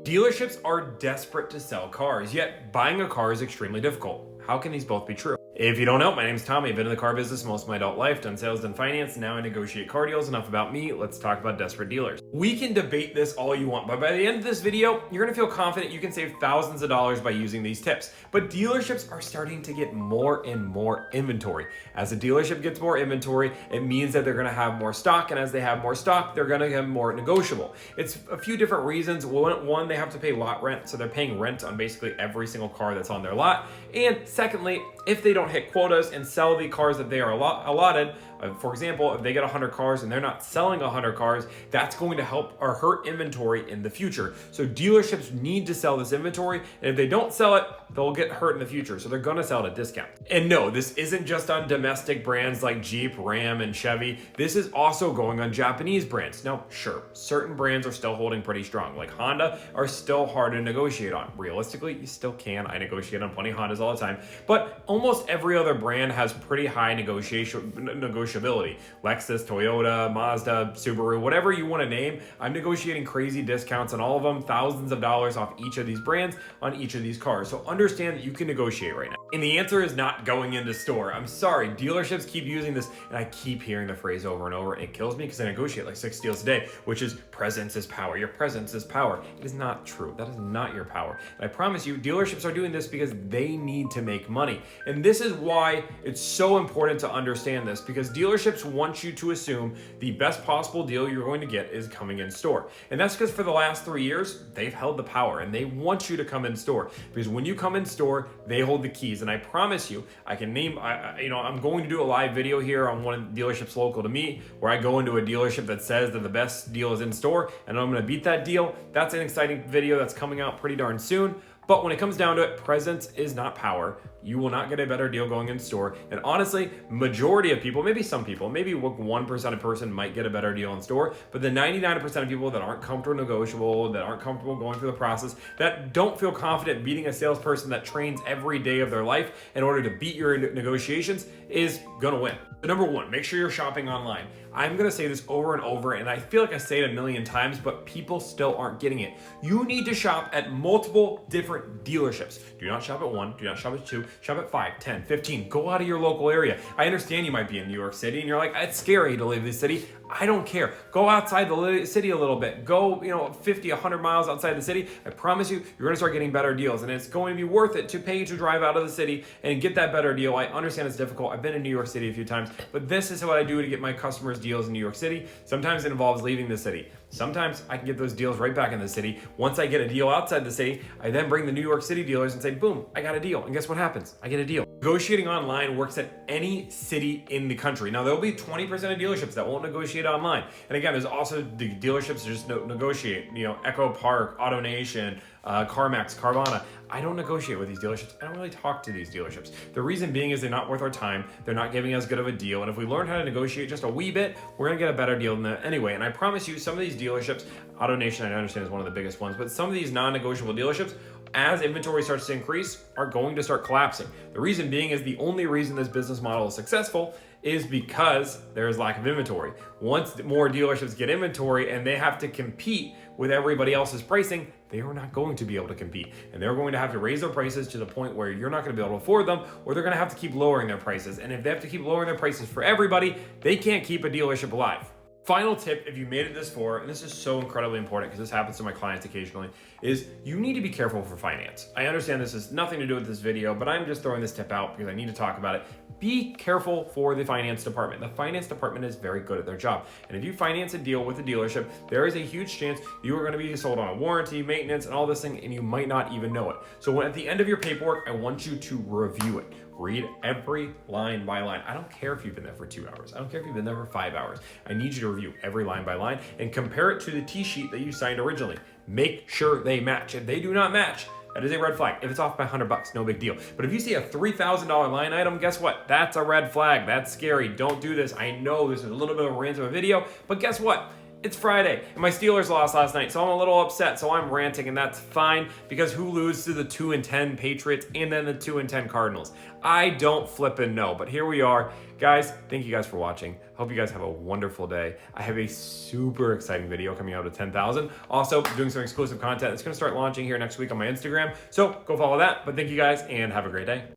Dealerships are desperate to sell cars, yet buying a car is extremely difficult. How can these both be true? If you don't know, my name's Tommy. I've been in the car business most of my adult life, done sales, done finance, now I negotiate car deals. Enough about me, let's talk about desperate dealers. We can debate this all you want, but by the end of this video, you're gonna feel confident you can save thousands of dollars by using these tips. But dealerships are starting to get more and more inventory. As a dealership gets more inventory, it means that they're gonna have more stock, and as they have more stock, they're gonna have more negotiable. It's a few different reasons. One, they have to pay lot rent, so they're paying rent on basically every single car that's on their lot. And secondly, if they don't hit quotas and sell the cars that they are allotted, for example, if they get 100 cars and they're not selling 100 cars, that's going to help or hurt inventory in the future. So dealerships need to sell this inventory, and if they don't sell it, they'll get hurt in the future. So they're gonna sell it at a discount. And no, this isn't just on domestic brands like Jeep, Ram, and Chevy. This is also going on Japanese brands. Now, sure, certain brands are still holding pretty strong, like Honda are still hard to negotiate on. Realistically, you still can. I negotiate on plenty of Hondas all the time, but almost every other brand has pretty high negotiability. Lexus, Toyota, Mazda, Subaru, whatever you want to name, I'm negotiating crazy discounts on all of them, thousands of dollars off each of these brands on each of these cars. So understand that you can negotiate right now. And the answer is not going into store. I'm sorry, dealerships keep using this, and I keep hearing the phrase over and over. It kills me because I negotiate like 6 deals a day, which is presence is power. Your presence is power. It is not true. That is not your power. And I promise you, dealerships are doing this because they need to make money. And this is why it's so important to understand this, because dealerships want you to assume the best possible deal you're going to get is coming in store. And that's because for the last 3 years, they've held the power and they want you to come in store, because when you come in store, they hold the keys. And I promise you, I can name, I'm going to do a live video here on one of the dealerships local to me, where I go into a dealership that says that the best deal is in store and I'm going to beat that deal. That's an exciting video that's coming out pretty darn soon. But when it comes down to it, presence is not power. You will not get a better deal going in store. And honestly, majority of people, maybe some people, maybe 1% of person might get a better deal in store, but the 99% of people that aren't comfortable negotiable, that aren't comfortable going through the process, that don't feel confident beating a salesperson that trains every day of their life in order to beat your negotiations, is gonna win. So number one, make sure you're shopping online. I'm gonna say this over and over, and I feel like I say it a million times, but people still aren't getting it. You need to shop at multiple different dealerships. Do not shop at one, do not shop at two, shop at 5, 10, 15. Go out of your local area. I understand you might be in New York City and you're like, it's scary to leave the city. I don't care. Go outside the city a little bit. Go, 50, 100 miles outside the city. I promise you, you're gonna start getting better deals, and it's going to be worth it to pay to drive out of the city and get that better deal. I understand it's difficult. I've been in New York City a few times, but this is what I do to get my customers deals in New York City. Sometimes it involves leaving the city. Sometimes I can get those deals right back in the city. Once I get a deal outside the city, I then bring the New York City dealers and say, boom, I got a deal. And guess what happens? I get a deal. Negotiating online works at any city in the country. Now, there'll be 20% of dealerships that won't negotiate online. And again, there's also the dealerships that just negotiate, Echo Park, AutoNation, CarMax, Carvana. I don't negotiate with these dealerships. I don't really talk to these dealerships. The reason being is they're not worth our time. They're not giving us good of a deal. And if we learn how to negotiate just a wee bit, we're gonna get a better deal than that anyway. And I promise you, some of these dealerships, AutoNation, I understand, is one of the biggest ones, but some of these non-negotiable dealerships, as inventory starts to increase, are going to start collapsing. The reason being is the only reason this business model is successful is because there's lack of inventory. Once more dealerships get inventory and they have to compete with everybody else's pricing, they are not going to be able to compete. And they're going to have to raise their prices to the point where you're not going to be able to afford them, or they're going to have to keep lowering their prices. And if they have to keep lowering their prices for everybody, they can't keep a dealership alive. Final tip, if you made it this far, and this is so incredibly important because this happens to my clients occasionally, is you need to be careful for finance. I understand this has nothing to do with this video, but I'm just throwing this tip out because I need to talk about it. Be careful for the finance department. The finance department is very good at their job. And if you finance a deal with a dealership, there is a huge chance you are going to be sold on a warranty, maintenance, and all this thing, and you might not even know it. So at the end of your paperwork, I want you to review it. Read every line by line. I don't care if you've been there for 2 hours. I don't care if you've been there for 5 hours. I need you to review every line by line and compare it to the T-sheet that you signed originally. Make sure they match. If they do not match, that is a red flag. If it's off by $100, no big deal. But if you see a $3,000 line item, guess what? That's a red flag. That's scary. Don't do this. I know this is a little bit of a rant of a video, but guess what? It's Friday, and my Steelers lost last night, so I'm a little upset, so I'm ranting, and that's fine, because who lose to the 2-10 Patriots and then the 2-10 Cardinals? I don't flippin' know, but here we are. Guys, thank you guys for watching. Hope you guys have a wonderful day. I have a super exciting video coming out at 10,000. Also, doing some exclusive content that's gonna start launching here next week on my Instagram, so go follow that. But thank you guys, and have a great day.